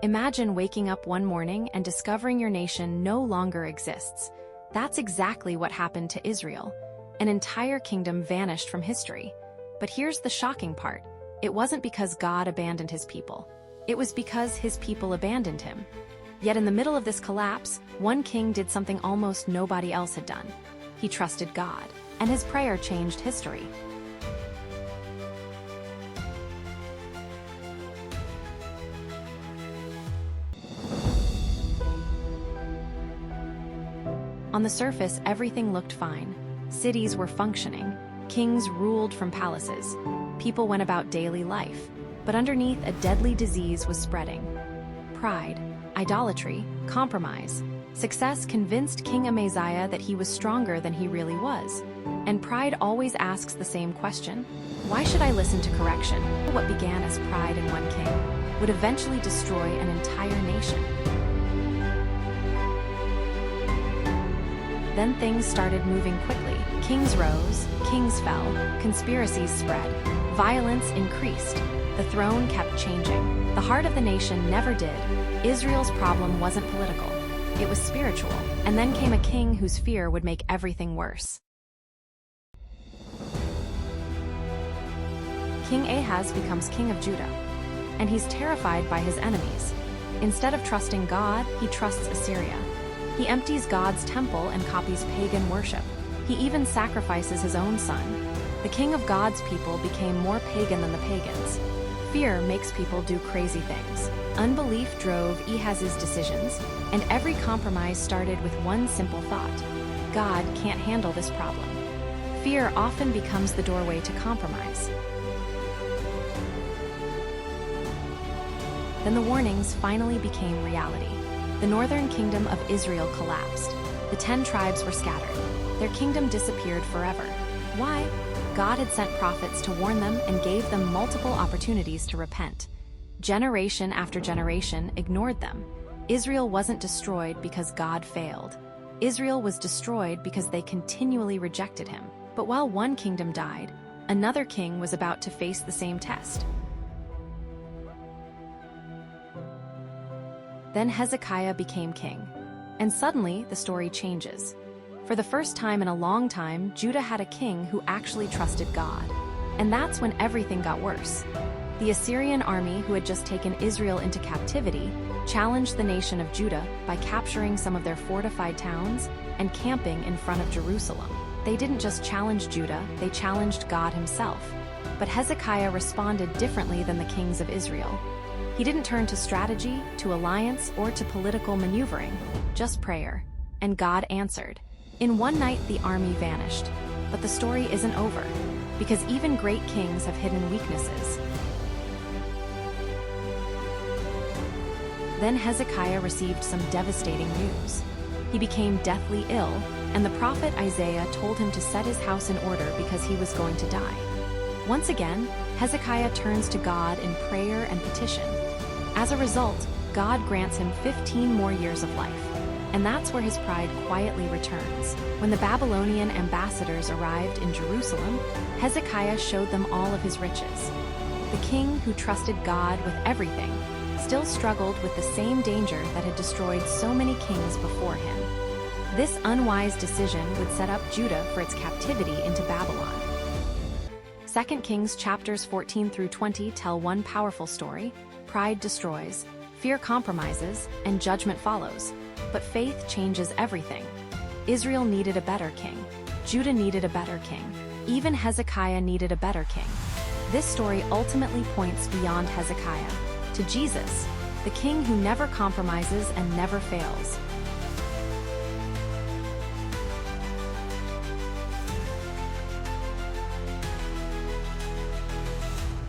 Imagine waking up one morning and discovering your nation no longer exists. That's exactly what happened to Israel. An entire kingdom vanished from history. But here's the shocking part. It wasn't because God abandoned his people. It was because his people abandoned him. Yet in the middle of this collapse, one king did something almost nobody else had done. He trusted God, and his prayer changed history. On the surface, everything looked fine. Cities were functioning. Kings ruled from palaces. People went about daily life. But underneath, a deadly disease was spreading. Pride, idolatry, compromise. Success convinced King Amaziah that he was stronger than he really was. And pride always asks the same question: why should I listen to correction? What began as pride in one king would eventually destroy an entire nation. Then things started moving quickly. Kings rose, kings fell, conspiracies spread, violence increased. The throne kept changing. The heart of the nation never did. Israel's problem wasn't political. It was spiritual. And then came a king whose fear would make everything worse. King Ahaz becomes king of Judah. And he's terrified by his enemies. Instead of trusting God, he trusts Assyria. He empties God's temple and copies pagan worship. He even sacrifices his own son. The king of God's people became more pagan than the pagans. Fear makes people do crazy things. Unbelief drove Ahaz's decisions, and every compromise started with one simple thought: God can't handle this problem. Fear often becomes the doorway to compromise. Then the warnings finally became reality. The northern kingdom of Israel collapsed. The 10 tribes were scattered. Their kingdom disappeared forever. Why? God had sent prophets to warn them and gave them multiple opportunities to repent. Generation after generation ignored them. Israel wasn't destroyed because God failed. Israel was destroyed because they continually rejected him. But while one kingdom died, another king was about to face the same test. Then Hezekiah became king. And suddenly, the story changes. For the first time in a long time, Judah had a king who actually trusted God. And that's when everything got worse. The Assyrian army, who had just taken Israel into captivity, challenged the nation of Judah by capturing some of their fortified towns and camping in front of Jerusalem. They didn't just challenge Judah, they challenged God himself. But Hezekiah responded differently than the kings of Israel. He didn't turn to strategy, to alliance, or to political maneuvering, just prayer. And God answered. In one night, the army vanished. But the story isn't over, because even great kings have hidden weaknesses. Then Hezekiah received some devastating news. He became deathly ill, and the prophet Isaiah told him to set his house in order because he was going to die. Once again, Hezekiah turns to God in prayer and petition. As a result, God grants him 15 more years of life. And that's where his pride quietly returns. When the Babylonian ambassadors arrived in Jerusalem, Hezekiah showed them all of his riches. The king who trusted God with everything still struggled with the same danger that had destroyed so many kings before him. This unwise decision would set up Judah for its captivity into Babylon. 2 Kings chapters 14 through 20 tell one powerful story. Pride destroys, fear compromises, and judgment follows. But faith changes everything. Israel needed a better king. Judah needed a better king. Even Hezekiah needed a better king. This story ultimately points beyond Hezekiah to Jesus, the king who never compromises and never fails.